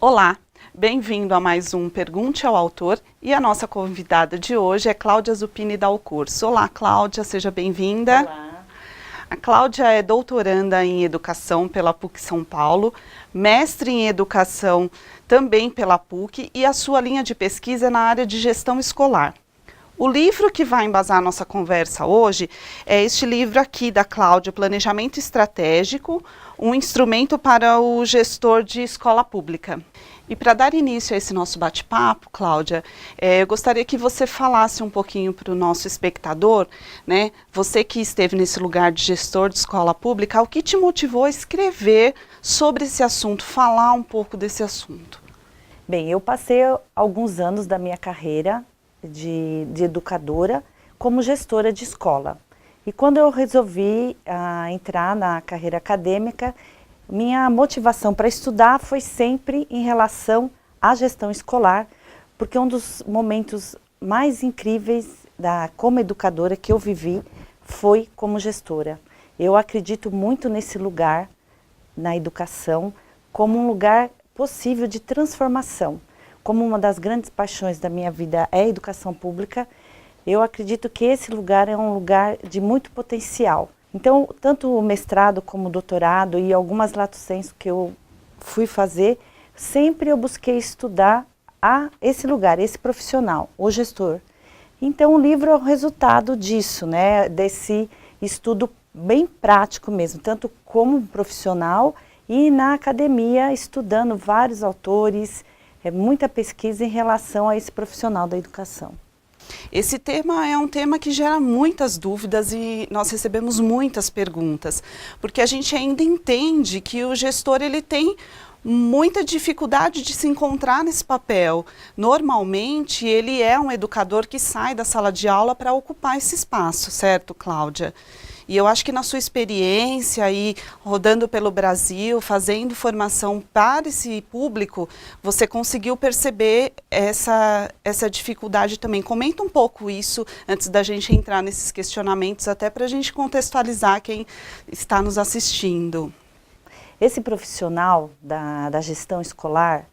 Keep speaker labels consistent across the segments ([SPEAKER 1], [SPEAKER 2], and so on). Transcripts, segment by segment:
[SPEAKER 1] Olá, bem-vindo a mais um Pergunte ao Autor e a nossa convidada de hoje é Cláudia Zupini Dalcurso. Olá, Cláudia, seja bem-vinda.
[SPEAKER 2] Olá.
[SPEAKER 1] A Cláudia é doutoranda em Educação pela PUC São Paulo, mestre em Educação também pela PUC e a sua linha de pesquisa é na área de Gestão Escolar. O livro que vai embasar a nossa conversa hoje é este livro aqui da Cláudia, Planejamento Estratégico, um instrumento para o gestor de escola pública. E para dar início a esse nosso bate-papo, Cláudia, eu gostaria que você falasse um pouquinho para o nosso espectador, né? Você que esteve nesse lugar de gestor de escola pública, o que te motivou a escrever sobre esse assunto, falar um pouco desse assunto?
[SPEAKER 2] Bem, eu passei alguns anos da minha carreira de educadora como gestora de escola. E quando eu resolvi entrar na carreira acadêmica, minha motivação para estudar foi sempre em relação à gestão escolar, porque um dos momentos mais incríveis como educadora que eu vivi foi como gestora. Eu acredito muito nesse lugar, na educação, como um lugar possível de transformação. Como uma das grandes paixões da minha vida é a educação pública, eu acredito que esse lugar é um lugar de muito potencial. Então, tanto o mestrado como o doutorado e algumas lato sensu que eu fui fazer, sempre eu busquei estudar esse lugar, esse profissional, o gestor. Então, o livro é o resultado disso, né, desse estudo bem prático mesmo, tanto como profissional e na academia, estudando vários autores, muita pesquisa em relação a esse profissional da educação.
[SPEAKER 1] Esse tema é um tema que gera muitas dúvidas e nós recebemos muitas perguntas, porque a gente ainda entende que o gestor ele tem muita dificuldade de se encontrar nesse papel. Normalmente ele é um educador que sai da sala de aula para ocupar esse espaço, certo, Cláudia? E eu acho que na sua experiência aí, rodando pelo Brasil, fazendo formação para esse público, você conseguiu perceber essa dificuldade também. Comenta um pouco isso antes da gente entrar nesses questionamentos, até para a gente contextualizar quem está nos assistindo.
[SPEAKER 2] Esse profissional da gestão escolar,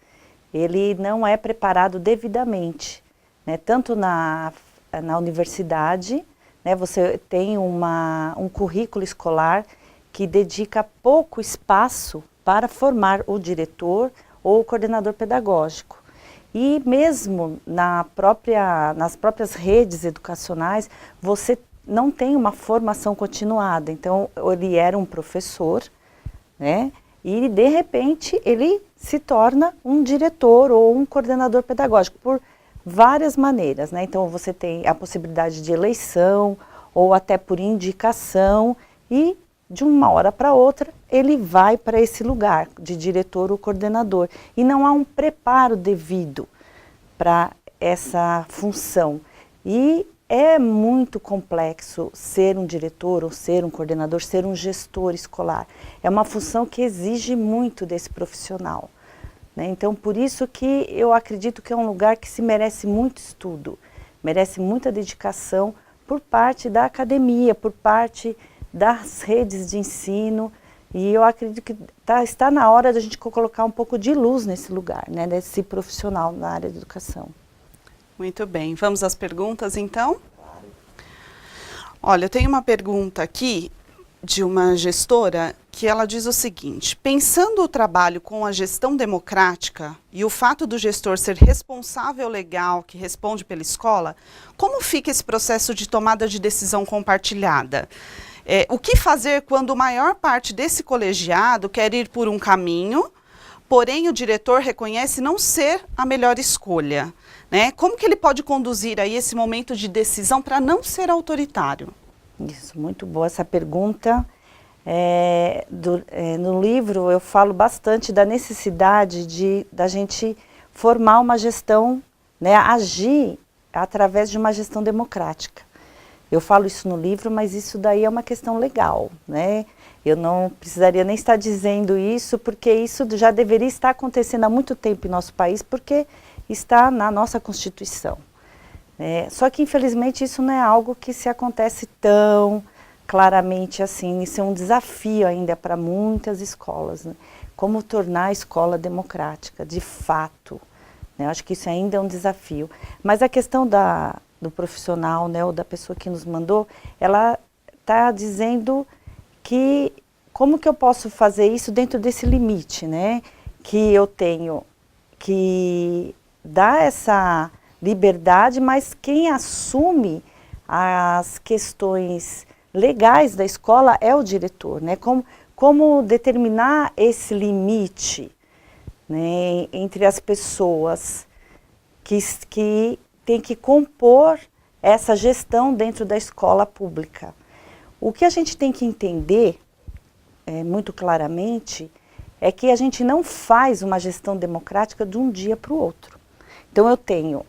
[SPEAKER 2] ele não é preparado devidamente, né? Tanto na universidade, né, você tem um currículo escolar que dedica pouco espaço para formar o diretor ou o coordenador pedagógico. E mesmo nas próprias redes educacionais, você não tem uma formação continuada. Então, ele era um professor, né, e de repente ele se torna um diretor ou um coordenador pedagógico por várias maneiras, né? Então você tem a possibilidade de eleição ou até por indicação e de uma hora para outra ele vai para esse lugar de diretor ou coordenador e não há um preparo devido para essa função. E é muito complexo ser um diretor ou ser um coordenador, ser um gestor escolar. É uma função que exige muito desse profissional. Então, por isso que eu acredito que é um lugar que se merece muito estudo, merece muita dedicação por parte da academia, por parte das redes de ensino, e eu acredito que está na hora da gente colocar um pouco de luz nesse lugar, né, desse profissional na área de educação.
[SPEAKER 1] Muito bem, vamos às perguntas então? Olha, eu tenho uma pergunta aqui de uma gestora que ela diz o seguinte: pensando o trabalho com a gestão democrática e o fato do gestor ser responsável legal que responde pela escola, como fica esse processo de tomada de decisão compartilhada? O que fazer quando a maior parte desse colegiado quer ir por um caminho, porém o diretor reconhece não ser a melhor escolha, né? Como que ele pode conduzir aí esse momento de decisão para não ser autoritário?
[SPEAKER 2] Isso, muito boa essa pergunta. No livro eu falo bastante da necessidade da gente formar uma gestão, né, agir através de uma gestão democrática. Eu falo isso no livro, mas isso daí é uma questão legal, né? Eu não precisaria nem estar dizendo isso, porque isso já deveria estar acontecendo há muito tempo em nosso país, porque está na nossa Constituição. Só que, infelizmente, isso não é algo que se acontece tão claramente assim. Isso é um desafio ainda para muitas escolas, né? como tornar a escola democrática, de fato. Né? Eu acho que isso ainda é um desafio. Mas a questão do profissional, né, ou da pessoa que nos mandou, ela está dizendo que como que eu posso fazer isso dentro desse limite, né? Que eu tenho que dar essa liberdade, mas quem assume as questões legais da escola é o diretor, né? Como determinar esse limite, né, entre as pessoas que tem que compor essa gestão dentro da escola pública. O que a gente tem que entender, muito claramente, é que a gente não faz uma gestão democrática de um dia para o outro. Então eu tenho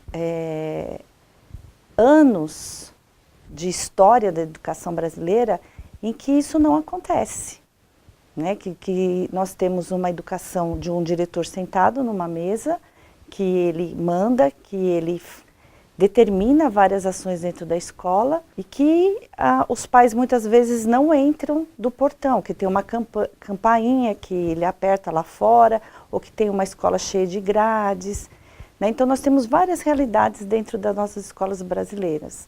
[SPEAKER 2] anos de história da educação brasileira em que isso não acontece. Né? Que nós temos uma educação de um diretor sentado numa mesa, que ele manda, que ele determina várias ações dentro da escola e que os pais muitas vezes não entram do portão, que tem uma campainha que ele aperta lá fora, ou que tem uma escola cheia de grades. Né? Então nós temos várias realidades dentro das nossas escolas brasileiras.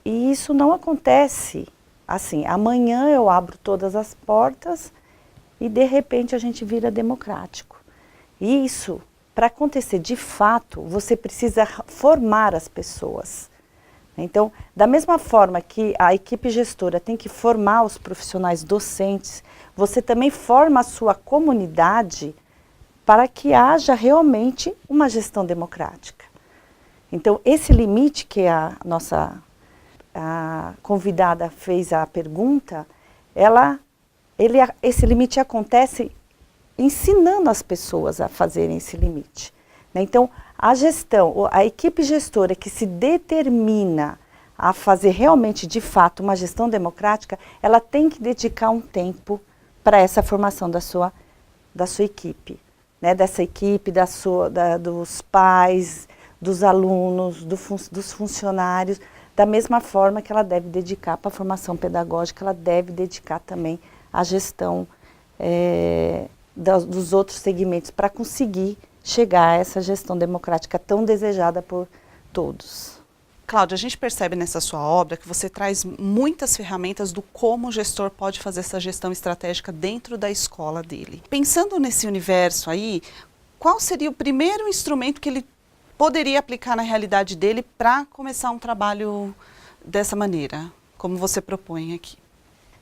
[SPEAKER 2] E isso não acontece assim, amanhã eu abro todas as portas e de repente a gente vira democrático. E isso, para acontecer de fato, você precisa formar as pessoas. Então, da mesma forma que a equipe gestora tem que formar os profissionais docentes, você também forma a sua comunidade para que haja realmente uma gestão democrática. Então, esse limite que a convidada fez a pergunta, esse limite acontece ensinando as pessoas a fazerem esse limite. Né? Então, a equipe gestora que se determina a fazer realmente, de fato, uma gestão democrática, ela tem que dedicar um tempo para essa formação da sua equipe. Né? Dessa equipe, dos pais, dos alunos, dos funcionários, da mesma forma que ela deve dedicar para a formação pedagógica, ela deve dedicar também à gestão dos outros segmentos, para conseguir chegar a essa gestão democrática tão desejada por todos.
[SPEAKER 1] Cláudia, a gente percebe nessa sua obra que você traz muitas ferramentas do como o gestor pode fazer essa gestão estratégica dentro da escola dele. Pensando nesse universo aí, qual seria o primeiro instrumento que ele poderia aplicar na realidade dele para começar um trabalho dessa maneira, como você propõe aqui?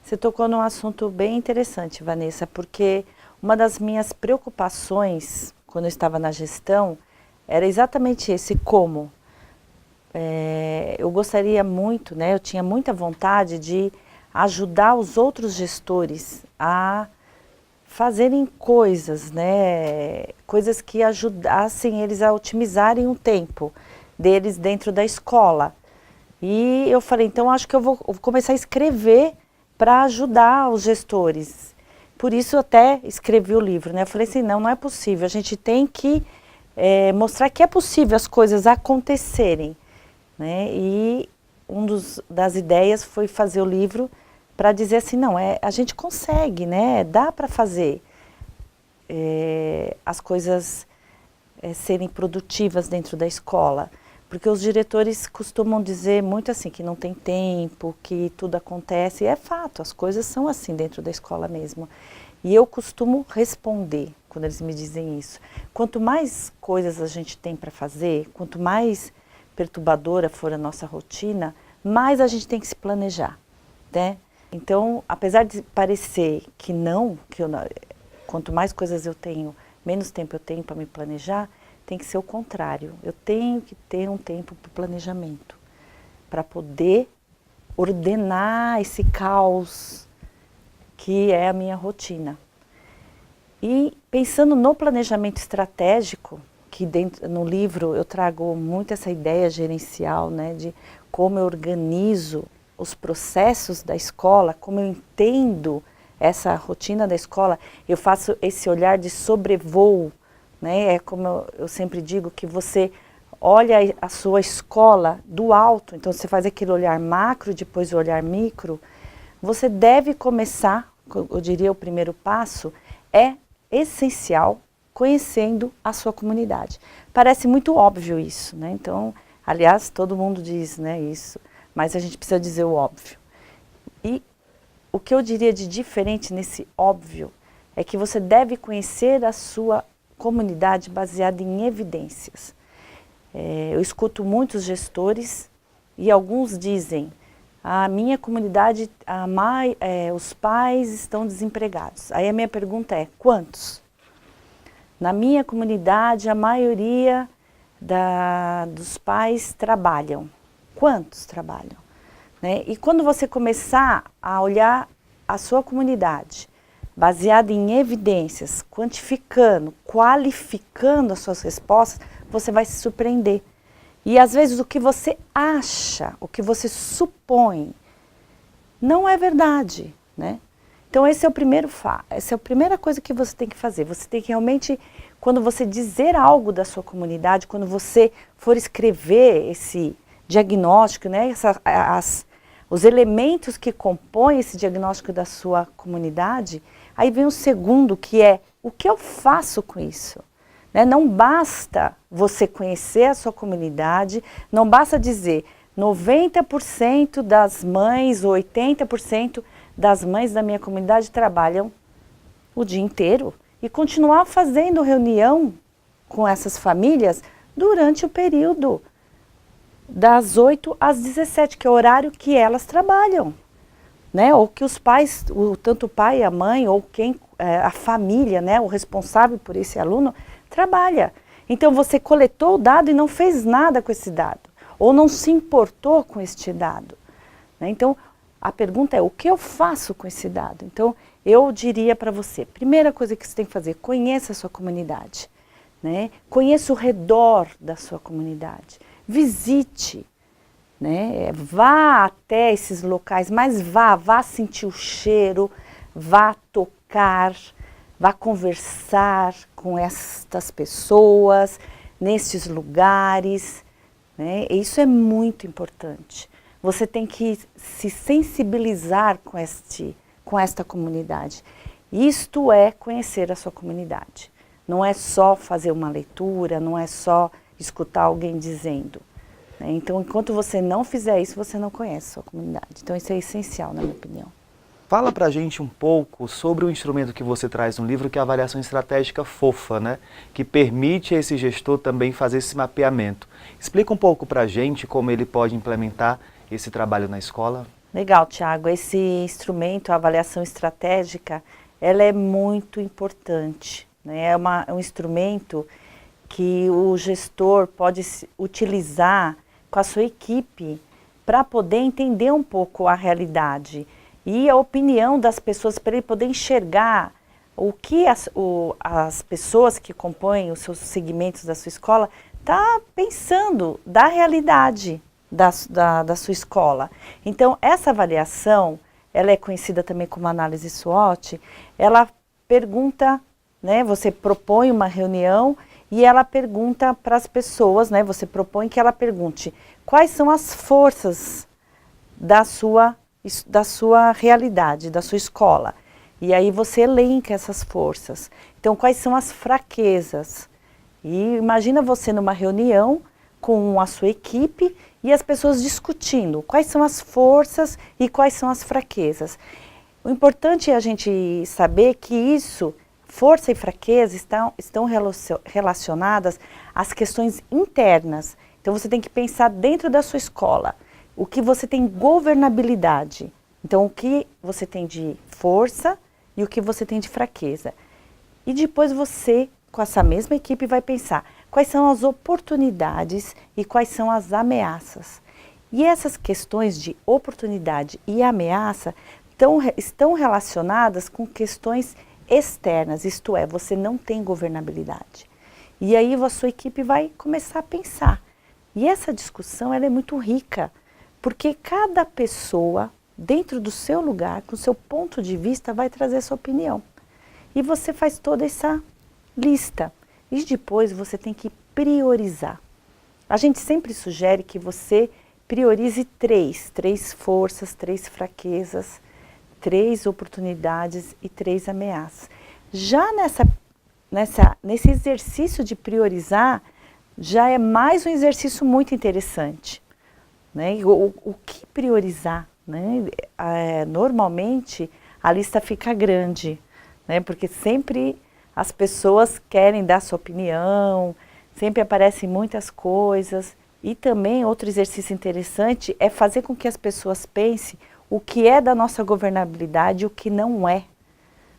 [SPEAKER 2] Você tocou num assunto bem interessante, Vanessa, porque uma das minhas preocupações quando eu estava na gestão era exatamente esse como. Eu gostaria muito, né, eu tinha muita vontade de ajudar os outros gestores a fazerem coisas, né, coisas que ajudassem eles a otimizarem o tempo deles dentro da escola. E eu falei, então acho que eu vou começar a escrever para ajudar os gestores. Por isso eu até escrevi o livro, né? Eu falei assim, não é possível, a gente tem que mostrar que é possível as coisas acontecerem. Né? E das ideias foi fazer o livro para dizer assim, não, a gente consegue, né? Dá para fazer as coisas serem produtivas dentro da escola. Porque os diretores costumam dizer muito assim, que não tem tempo, que tudo acontece. E é fato, as coisas são assim dentro da escola mesmo. E eu costumo responder quando eles me dizem isso. Quanto mais coisas a gente tem para fazer, quanto mais perturbadora for a nossa rotina, mais a gente tem que se planejar, né? Então, apesar de parecer que quanto mais coisas eu tenho, menos tempo eu tenho para me planejar, tem que ser o contrário. Eu tenho que ter um tempo para o planejamento, para poder ordenar esse caos que é a minha rotina. E pensando no planejamento estratégico, que no livro eu trago muito essa ideia gerencial, né, de como eu organizo os processos da escola, como eu entendo essa rotina da escola, eu faço esse olhar de sobrevoo, né, é como eu sempre digo, que você olha a sua escola do alto, então você faz aquele olhar macro, depois o olhar micro, você deve começar, eu diria o primeiro passo, é essencial conhecendo a sua comunidade. Parece muito óbvio isso, né? Então, aliás, todo mundo diz, né, isso, mas a gente precisa dizer o óbvio. E o que eu diria de diferente nesse óbvio é que você deve conhecer a sua comunidade baseada em evidências. Eu escuto muitos gestores e alguns dizem: a minha comunidade, os pais estão desempregados. Aí a minha pergunta é: quantos? Na minha comunidade, a maioria dos pais trabalham. Quantos trabalham? Né? E quando você começar a olhar a sua comunidade, baseada em evidências, quantificando, qualificando as suas respostas, você vai se surpreender. E às vezes o que você acha, o que você supõe, não é verdade, né? Então essa é a primeira coisa que você tem que fazer. Você tem que realmente, quando você dizer algo da sua comunidade, quando você for escrever esse diagnóstico, né, os elementos que compõem esse diagnóstico da sua comunidade, aí vem o segundo, que é: o que eu faço com isso? Né? Não basta você conhecer a sua comunidade, não basta dizer 90% das mães, 80% das mães da minha comunidade trabalham o dia inteiro e continuar fazendo reunião com essas famílias durante o período das 8 às 17, que é o horário que elas trabalham. Né? Ou que os pais, tanto o pai, a mãe, ou a família, né, o responsável por esse aluno, trabalha. Então você coletou o dado e não fez nada com esse dado, ou não se importou com este dado. Né? Então a pergunta é: o que eu faço com esse dado? Então eu diria para você, primeira coisa que você tem que fazer: conheça a sua comunidade. Né? Conheça o redor da sua comunidade. Visite. Né? Vá até esses locais, mas vá sentir o cheiro, vá tocar, vá conversar com estas pessoas, nesses lugares. Né? E isso é muito importante. Você tem que se sensibilizar com esta comunidade. Isto é conhecer a sua comunidade. Não é só fazer uma leitura, não é só escutar alguém dizendo. Então, enquanto você não fizer isso, você não conhece a sua comunidade. Então, isso é essencial, na minha opinião.
[SPEAKER 3] Fala pra gente um pouco sobre o instrumento que você traz no livro, que é a avaliação estratégica fofa, né? Que permite a esse gestor também fazer esse mapeamento. Explica um pouco pra gente como ele pode implementar esse trabalho na escola.
[SPEAKER 2] Legal, Thiago. Esse instrumento, a avaliação estratégica, ela é muito importante. Né? É um instrumento que o gestor pode utilizar com a sua equipe para poder entender um pouco a realidade e a opinião das pessoas, para ele poder enxergar o que as pessoas que compõem os seus segmentos da sua escola tá pensando da realidade da sua escola. Então, essa avaliação, ela é conhecida também como análise SWOT, ela pergunta, né, você propõe uma reunião e ela pergunta para as pessoas, né, você propõe que ela pergunte quais são as forças da sua realidade, da sua escola. E aí você elenca essas forças. Então, quais são as fraquezas? E imagina você numa reunião com a sua equipe e as pessoas discutindo quais são as forças e quais são as fraquezas. O importante é a gente saber que isso, força e fraqueza, estão relacionadas às questões internas. Então você tem que pensar dentro da sua escola, o que você tem governabilidade. Então o que você tem de força e o que você tem de fraqueza. E depois você, com essa mesma equipe, vai pensar quais são as oportunidades e quais são as ameaças. E essas questões de oportunidade e ameaça estão relacionadas com questões externas, isto é, você não tem governabilidade. E aí a sua equipe vai começar a pensar. E essa discussão ela é muito rica, porque cada pessoa, dentro do seu lugar, com o seu ponto de vista, vai trazer sua opinião. E você faz toda essa lista. E depois você tem que priorizar. A gente sempre sugere que você priorize três forças, 3 fraquezas, 3 oportunidades e 3 ameaças. Já nesse exercício de priorizar, já é mais um exercício muito interessante, né? O que priorizar, né? Normalmente a lista fica grande, né? Porque sempre as pessoas querem dar sua opinião, sempre aparecem muitas coisas. E também outro exercício interessante é fazer com que as pessoas pensem o que é da nossa governabilidade e o que não é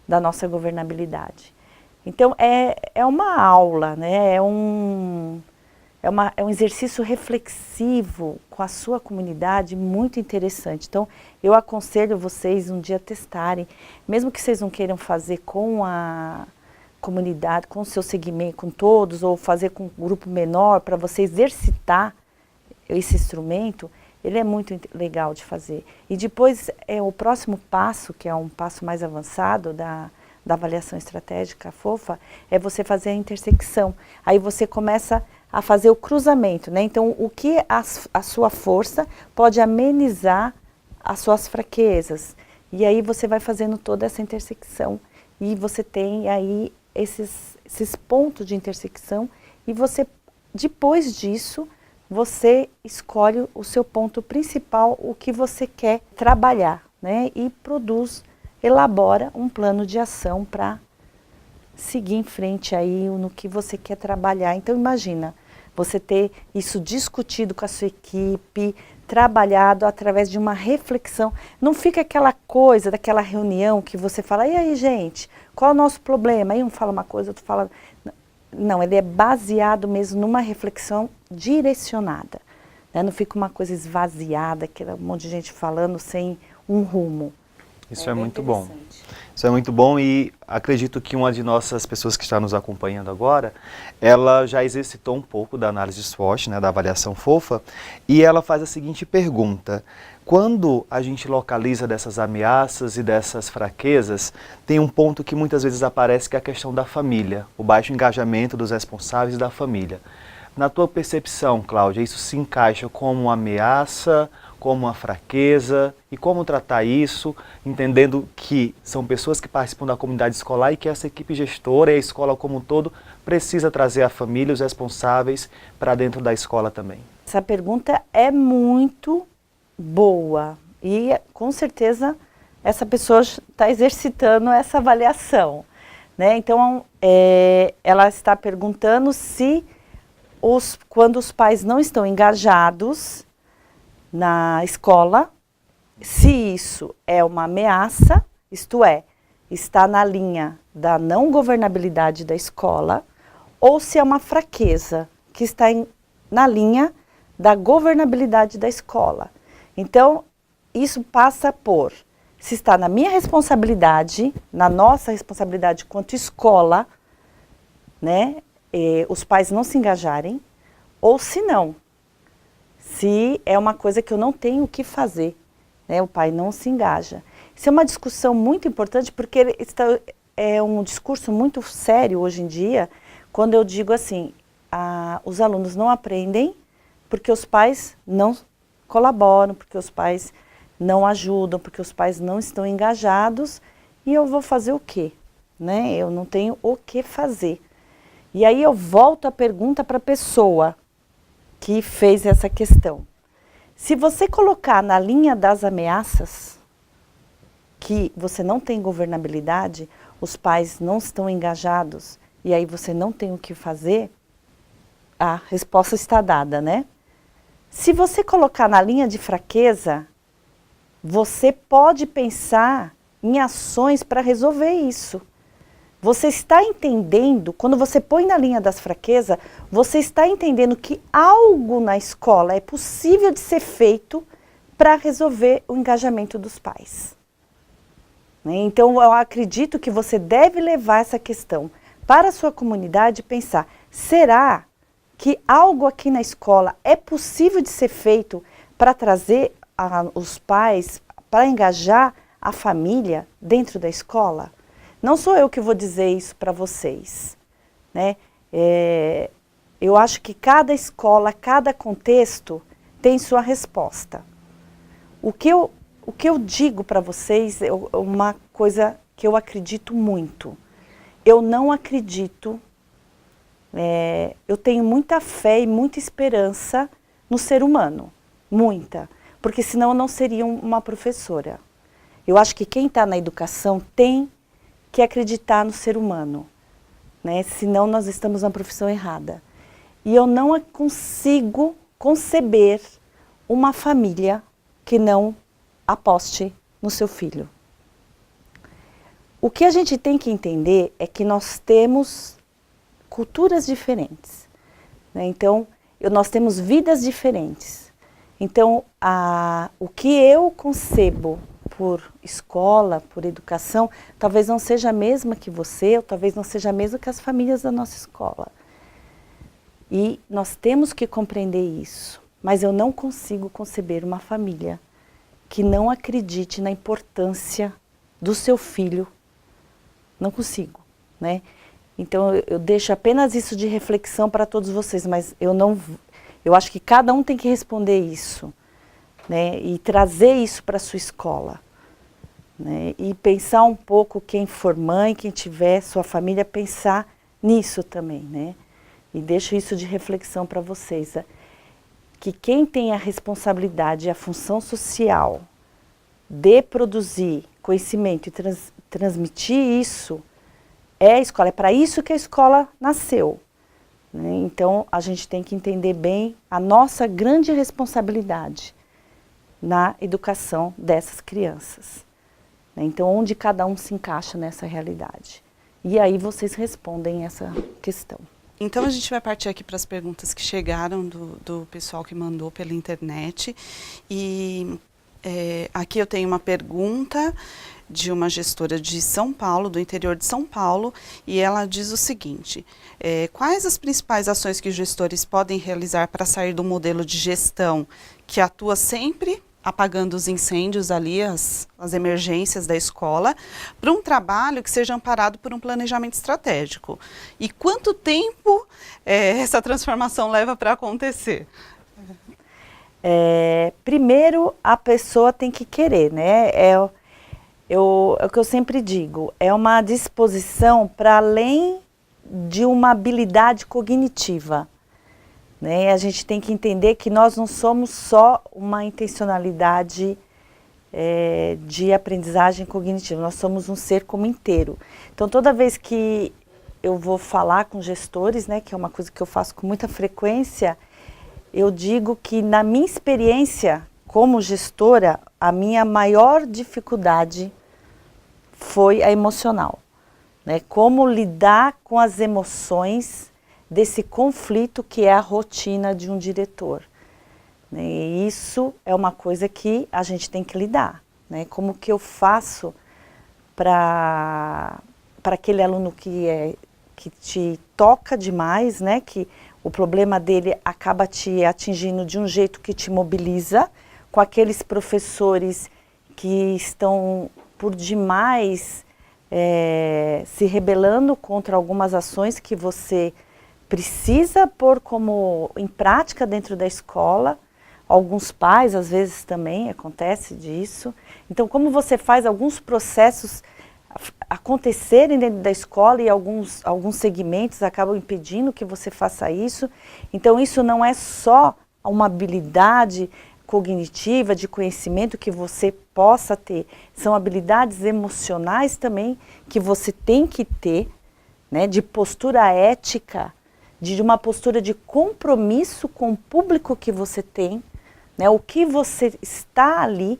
[SPEAKER 2] da nossa governabilidade. Então é uma aula, né? É um exercício reflexivo com a sua comunidade muito interessante. Então eu aconselho vocês um dia testarem, mesmo que vocês não queiram fazer com a comunidade, com o seu segmento, com todos, ou fazer com um grupo menor, para você exercitar esse instrumento, ele é muito legal de fazer. E depois, o próximo passo, que é um passo mais avançado da avaliação estratégica fofa, é você fazer a intersecção. Aí você começa a fazer o cruzamento, né? Então, o que a sua força pode amenizar as suas fraquezas. E aí você vai fazendo toda essa intersecção. E você tem aí esses pontos de intersecção e você, depois disso, você escolhe o seu ponto principal, o que você quer trabalhar, né? E elabora um plano de ação para seguir em frente aí no que você quer trabalhar. Então imagina, você ter isso discutido com a sua equipe, trabalhado através de uma reflexão. Não fica aquela coisa daquela reunião que você fala, e aí gente, qual é o nosso problema? Aí um fala uma coisa, outro fala... Não, ele é baseado mesmo numa reflexão direcionada, né? Não fica uma coisa esvaziada, aquele monte de gente falando sem um rumo.
[SPEAKER 3] Isso é muito bom. Isso é muito bom e acredito que uma de nossas pessoas que está nos acompanhando agora, ela já exercitou um pouco da análise SWOT, né, da avaliação fofa, e ela faz a seguinte pergunta: quando a gente localiza dessas ameaças e dessas fraquezas, tem um ponto que muitas vezes aparece, que é a questão da família, o baixo engajamento dos responsáveis da família. Na tua percepção, Cláudia, isso se encaixa como uma ameaça, como uma fraqueza, e como tratar isso, entendendo que são pessoas que participam da comunidade escolar e que essa equipe gestora e a escola como um todo precisa trazer a família, os responsáveis, para dentro da escola também?
[SPEAKER 2] Essa pergunta é muito boa e com certeza essa pessoa está exercitando essa avaliação, né? Então ela está perguntando se quando os pais não estão engajados na escola, se isso é uma ameaça, isto é, está na linha da não governabilidade da escola, ou se é uma fraqueza que está na linha da governabilidade da escola. Então, isso passa por se está na minha responsabilidade, na nossa responsabilidade quanto escola, né, os pais não se engajarem, ou se não, se é uma coisa que eu não tenho o que fazer, né, o pai não se engaja. Isso é uma discussão muito importante, porque é um discurso muito sério hoje em dia, quando eu digo assim, os alunos não aprendem porque os pais não colaboram, porque os pais não ajudam, porque os pais não estão engajados, e eu vou fazer o quê? Né? Eu não tenho o que fazer. E aí eu volto a pergunta para a pessoa que fez essa questão. Se você colocar na linha das ameaças, que você não tem governabilidade, os pais não estão engajados, e aí você não tem o que fazer, a resposta está dada, né? Se você colocar na linha de fraqueza, você pode pensar em ações para resolver isso. Você está entendendo, quando você põe na linha das fraquezas, você está entendendo que algo na escola é possível de ser feito para resolver o engajamento dos pais. Então, eu acredito que você deve levar essa questão para a sua comunidade e pensar, será que algo aqui na escola é possível de ser feito para trazer os pais, para engajar a família dentro da escola? Não sou eu que vou dizer isso para vocês, né? Eu acho que cada escola, cada contexto tem sua resposta. O que eu digo para vocês é uma coisa que eu acredito muito. eu não acredito, eu tenho muita fé e muita esperança no ser humano, muita, porque senão eu não seria uma professora. Eu acho que quem está na educação tem que acreditar no ser humano, né? Senão nós estamos na profissão errada. E eu não consigo conceber uma família que não aposte no seu filho. O que a gente tem que entender é que nós temos culturas diferentes, né? Então, nós temos vidas diferentes. Então, o que eu concebo por escola, por educação, talvez não seja a mesma que você, ou talvez não seja a mesma que as famílias da nossa escola. E nós temos que compreender isso. Mas eu não consigo conceber uma família que não acredite na importância do seu filho. Não consigo, né? Então eu deixo apenas isso de reflexão para todos vocês, mas eu acho que cada um tem que responder isso, né? E trazer isso para a sua escola, né? E pensar um pouco, quem for mãe, quem tiver sua família, pensar nisso também, né? E deixo isso de reflexão para vocês, que quem tem a responsabilidade e a função social de produzir conhecimento e transmitir isso é a escola. É para isso que a escola nasceu, né? Então, a gente tem que entender bem a nossa grande responsabilidade na educação dessas crianças, né? Então, onde cada um se encaixa nessa realidade. E aí vocês respondem essa questão.
[SPEAKER 1] Então a gente vai partir aqui para as perguntas que chegaram do pessoal que mandou pela internet. E aqui eu tenho uma pergunta de uma gestora de São Paulo, do interior de São Paulo, e ela diz o seguinte: quais as principais ações que os gestores podem realizar para sair do modelo de gestão que atua sempre apagando os incêndios ali, as emergências da escola, para um trabalho que seja amparado por um planejamento estratégico? E quanto tempo essa transformação leva para acontecer?
[SPEAKER 2] Primeiro, a pessoa tem que querer, né? É o que eu sempre digo, é uma disposição para além de uma habilidade cognitiva, né? A gente tem que entender que nós não somos só uma intencionalidade de aprendizagem cognitiva, nós somos um ser como inteiro. Então, toda vez que eu vou falar com gestores, né, que é uma coisa que eu faço com muita frequência, eu digo que, na minha experiência como gestora, a minha maior dificuldade foi a emocional, né? Como lidar com as emoções desse conflito que é a rotina de um diretor, né? E isso é uma coisa que a gente tem que lidar, né? Como que eu faço para aquele aluno que te toca demais, né? Que o problema dele acaba te atingindo de um jeito que te mobiliza, com aqueles professores que estão por demais se rebelando contra algumas ações que você precisa pôr como em prática dentro da escola. Alguns pais, às vezes, também acontece disso. Então, como você faz alguns processos acontecerem dentro da escola e alguns segmentos acabam impedindo que você faça isso. Então, isso não é só uma habilidade cognitiva, de conhecimento que você possa ter. São habilidades emocionais também que você tem que ter, né, de postura ética, de uma postura de compromisso com o público que você tem, né, o que você está ali,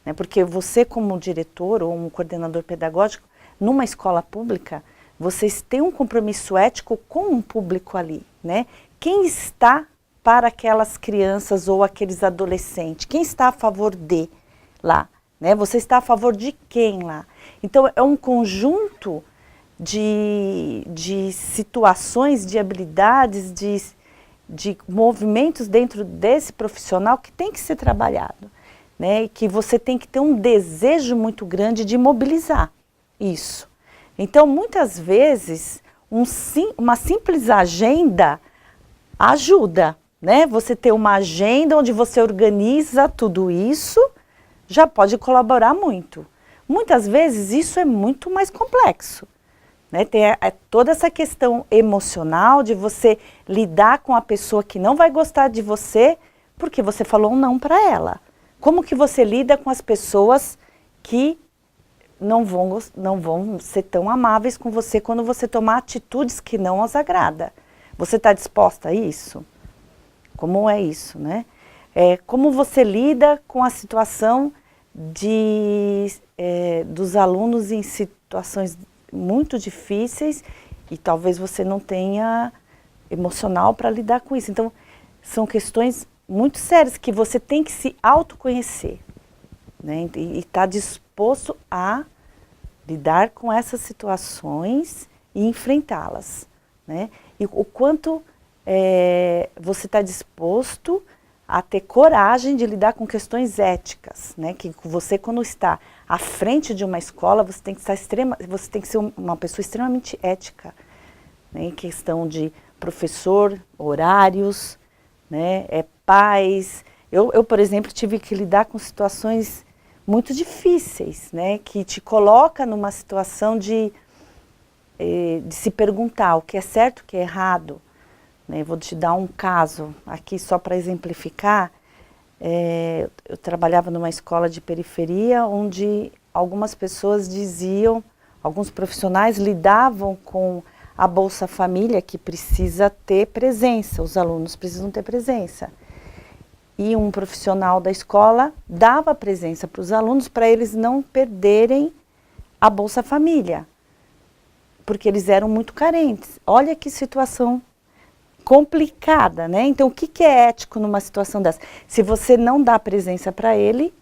[SPEAKER 2] né, porque você, como diretor ou um coordenador pedagógico, numa escola pública, vocês têm um compromisso ético com um público ali, né? Quem está para aquelas crianças ou aqueles adolescentes? Quem está a favor de lá? Né? Você está a favor de quem lá? Então, é um conjunto de situações, de habilidades, de movimentos dentro desse profissional que tem que ser trabalhado, né? E que você tem que ter um desejo muito grande de mobilizar isso. Então, muitas vezes, uma simples agenda ajuda, né? Você ter uma agenda onde você organiza tudo isso, já pode colaborar muito. Muitas vezes isso é muito mais complexo, né? Tem toda essa questão emocional de você lidar com a pessoa que não vai gostar de você porque você falou um não para ela. Como que você lida com as pessoas que não vão ser tão amáveis com você quando você tomar atitudes que não as agrada? Você está disposta a isso? Como é isso, né? Como você lida com a situação dos alunos em situações muito difíceis e talvez você não tenha emocional para lidar com isso. Então, são questões muito sérias que você tem que se autoconhecer, né? E estar disposto a lidar com essas situações e enfrentá-las, né? E o quanto você está disposto a ter coragem de lidar com questões éticas, né? Que você, quando está à frente de uma escola, você tem que ser uma pessoa extremamente ética, né? Em questão de professor, horários, né? Pais. Eu, por exemplo, tive que lidar com situações muito difíceis, né? Que te coloca numa situação de se perguntar o que é certo, o que é errado. Né? Vou te dar um caso aqui só para exemplificar. Eu trabalhava numa escola de periferia onde algumas pessoas diziam, alguns profissionais lidavam com a Bolsa Família, que precisa ter presença, os alunos precisam ter presença. E um profissional da escola dava presença para os alunos para eles não perderem a Bolsa Família, porque eles eram muito carentes. Olha que situação complicada, né? Então, o que é ético numa situação dessa? Se você não dá presença para ele,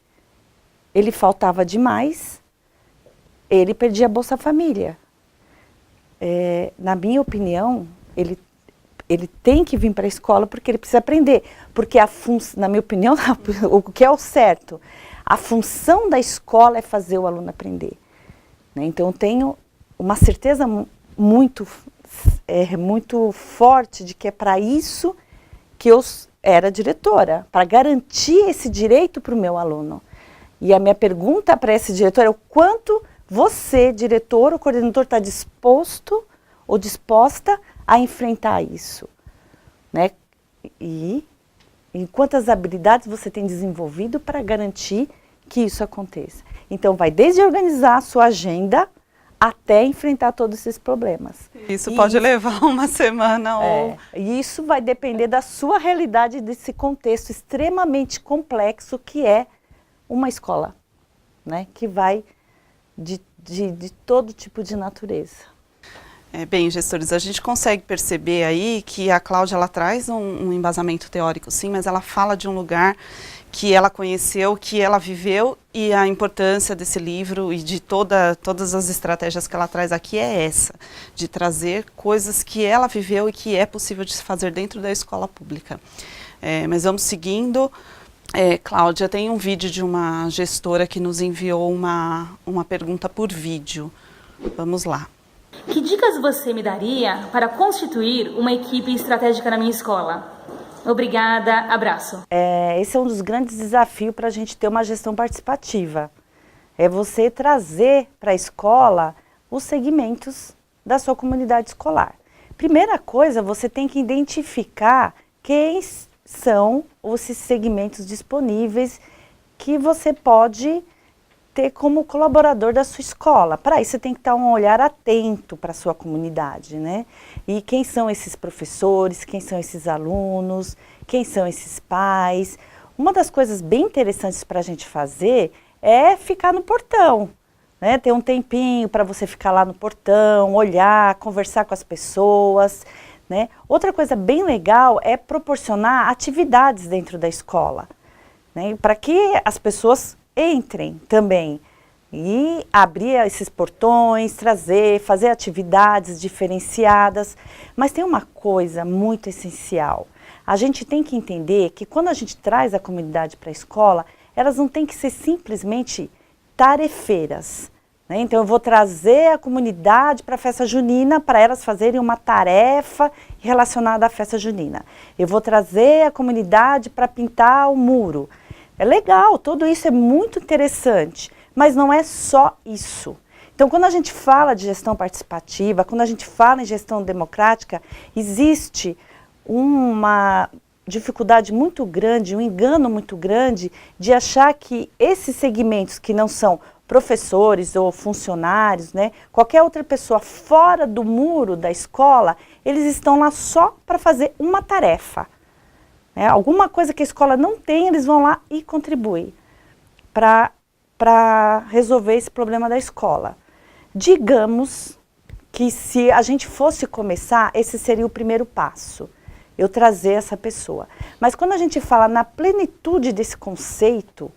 [SPEAKER 2] ele faltava demais, ele perdia a Bolsa Família. Na minha opinião, ele tem que vir para a escola porque ele precisa aprender. Porque, na minha opinião, o que é o certo, a função da escola é fazer o aluno aprender. Né? Então, eu tenho uma certeza muito forte de que é para isso que eu era diretora, para garantir esse direito para o meu aluno. E a minha pergunta para esse diretor é o quanto você, diretor ou coordenador, está disposto ou disposta a enfrentar isso, né? E quantas habilidades você tem desenvolvido para garantir que isso aconteça. Então, vai desde organizar a sua agenda até enfrentar todos esses problemas.
[SPEAKER 1] Isso pode levar uma semana ou...
[SPEAKER 2] E isso vai depender da sua realidade, desse contexto extremamente complexo que é uma escola, né? Que vai de todo tipo de natureza.
[SPEAKER 1] Bem, gestores, a gente consegue perceber aí que a Cláudia, ela traz um embasamento teórico, sim, mas ela fala de um lugar que ela conheceu, que ela viveu, e a importância desse livro e de todas as estratégias que ela traz aqui é essa, de trazer coisas que ela viveu e que é possível de se fazer dentro da escola pública. Mas vamos seguindo. Cláudia, tem um vídeo de uma gestora que nos enviou uma pergunta por vídeo. Vamos lá.
[SPEAKER 4] Que dicas você me daria para constituir uma equipe estratégica na minha escola? Obrigada, abraço.
[SPEAKER 2] Esse é um dos grandes desafios para a gente ter uma gestão participativa. É você trazer para a escola os segmentos da sua comunidade escolar. Primeira coisa, você tem que identificar quem são esses segmentos disponíveis que você pode ter como colaborador da sua escola. Para isso, você tem que estar um olhar atento para a sua comunidade, né? E quem são esses professores, quem são esses alunos, quem são esses pais. Uma das coisas bem interessantes para a gente fazer é ficar no portão, né? Ter um tempinho para você ficar lá no portão, olhar, conversar com as pessoas, né? Outra coisa bem legal é proporcionar atividades dentro da escola, né? Para que as pessoas entrem também e abrir esses portões, fazer atividades diferenciadas. Mas tem uma coisa muito essencial. A gente tem que entender que quando a gente traz a comunidade para a escola, elas não têm que ser simplesmente tarefeiras, né? Então eu vou trazer a comunidade para a festa junina para elas fazerem uma tarefa relacionada à festa junina. Eu vou trazer a comunidade para pintar o muro. É legal, tudo isso é muito interessante, mas não é só isso. Então, quando a gente fala de gestão participativa, quando a gente fala em gestão democrática, existe uma dificuldade muito grande, um engano muito grande de achar que esses segmentos que não são professores ou funcionários, né, qualquer outra pessoa fora do muro da escola, eles estão lá só para fazer uma tarefa. Né? Alguma coisa que a escola não tem, eles vão lá e contribuem para resolver esse problema da escola. Digamos que se a gente fosse começar, esse seria o primeiro passo, eu trazer essa pessoa. Mas quando a gente fala na plenitude desse conceito,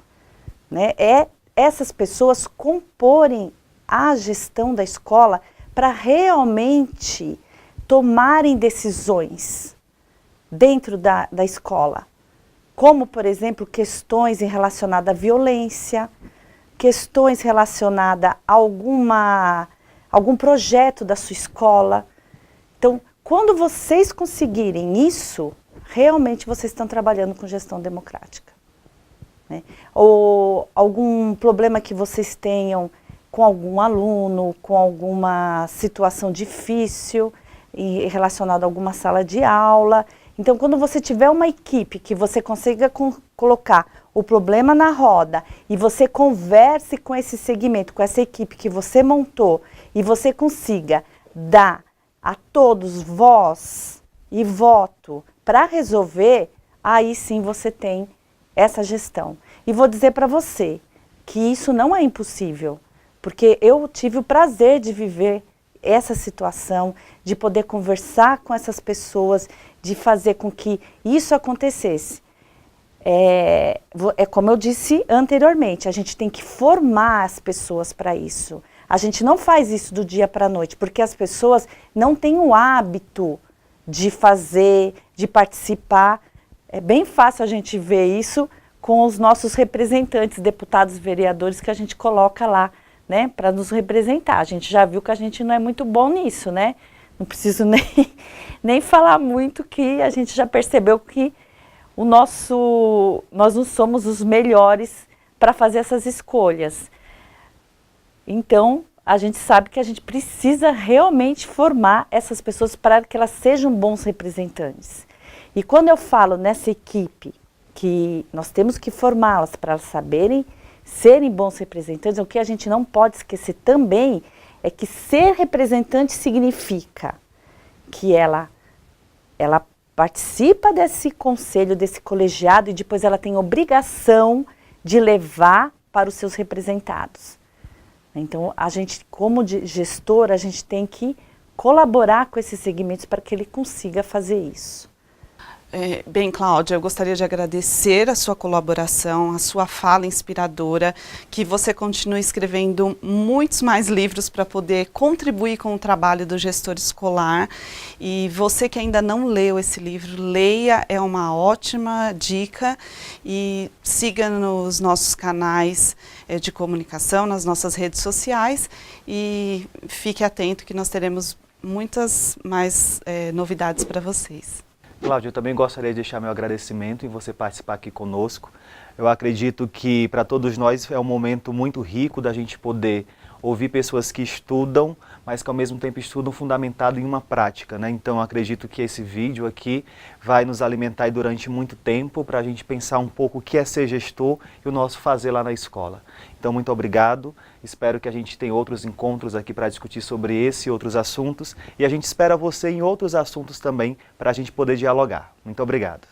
[SPEAKER 2] né, é essas pessoas comporem a gestão da escola para realmente tomarem decisões dentro da escola. Como, por exemplo, questões relacionadas à violência, questões relacionadas a algum projeto da sua escola. Então, quando vocês conseguirem isso, realmente vocês estão trabalhando com gestão democrática. Né? Ou algum problema que vocês tenham com algum aluno, com alguma situação difícil relacionada a alguma sala de aula. Então, quando você tiver uma equipe que você consiga colocar o problema na roda e você converse com esse segmento, com essa equipe que você montou e você consiga dar a todos voz e voto para resolver, aí sim você tem essa gestão. E vou dizer para você que isso não é impossível, porque eu tive o prazer de viver essa situação, de poder conversar com essas pessoas, de fazer com que isso acontecesse. É como eu disse anteriormente, a gente tem que formar as pessoas para isso. A gente não faz isso do dia para a noite, porque as pessoas não têm o hábito de fazer, de participar. É bem fácil a gente ver isso com os nossos representantes, deputados, vereadores que a gente coloca lá, né, para nos representar. A gente já viu que a gente não é muito bom nisso, né? Não preciso nem falar muito, que a gente já percebeu que nós não somos os melhores para fazer essas escolhas. Então, a gente sabe que a gente precisa realmente formar essas pessoas para que elas sejam bons representantes. E quando eu falo nessa equipe, que nós temos que formá-las para elas saberem serem bons representantes, o que a gente não pode esquecer também é que ser representante significa que ela participa desse conselho, desse colegiado, e depois ela tem obrigação de levar para os seus representados. Então, a gente, como gestor, a gente tem que colaborar com esses segmentos para que ele consiga fazer isso.
[SPEAKER 1] Bem, Cláudia, eu gostaria de agradecer a sua colaboração, a sua fala inspiradora, que você continue escrevendo muitos mais livros para poder contribuir com o trabalho do gestor escolar. E você que ainda não leu esse livro, leia, é uma ótima dica, e siga nos nossos canais de comunicação, nas nossas redes sociais, e fique atento que nós teremos muitas mais novidades para vocês.
[SPEAKER 3] Cláudia, eu também gostaria de deixar meu agradecimento em você participar aqui conosco. Eu acredito que para todos nós é um momento muito rico da gente poder ouvir pessoas que estudam, mas que ao mesmo tempo estudam fundamentado em uma prática, né? Então eu acredito que esse vídeo aqui vai nos alimentar aí durante muito tempo para a gente pensar um pouco o que é ser gestor e o nosso fazer lá na escola. Então muito obrigado, espero que a gente tenha outros encontros aqui para discutir sobre esse e outros assuntos, e a gente espera você em outros assuntos também para a gente poder dialogar. Muito obrigado.